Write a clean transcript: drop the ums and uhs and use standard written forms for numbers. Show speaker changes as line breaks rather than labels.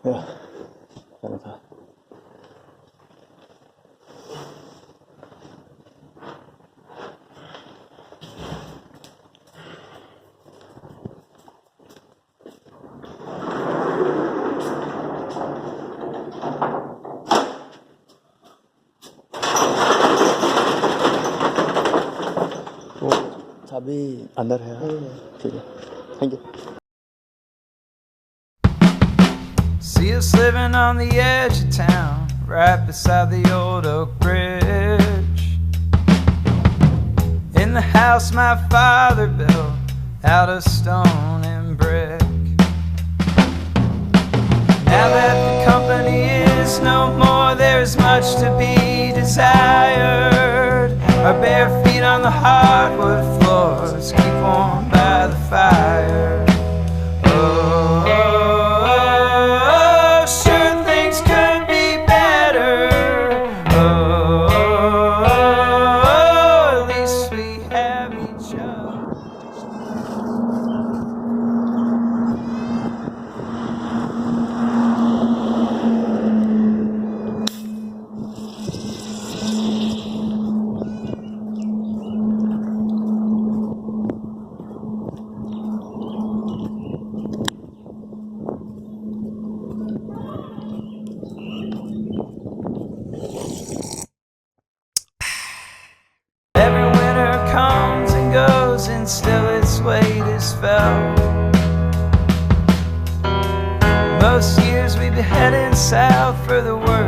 Ja, sana था। वो चाबी अंदर है। ठीक है, thank you.
See us living on the edge of town, right beside the old oak bridge. In the house my father built out of stone and brick. Now that the company is no more, there's much to be desired. Our bare feet on the hardwood floors keep warm by the fire. Oh, sure things could be better. Oh, at least we have each other. Every winter comes and goes, and still its weight is felt. Most years we be heading south for the work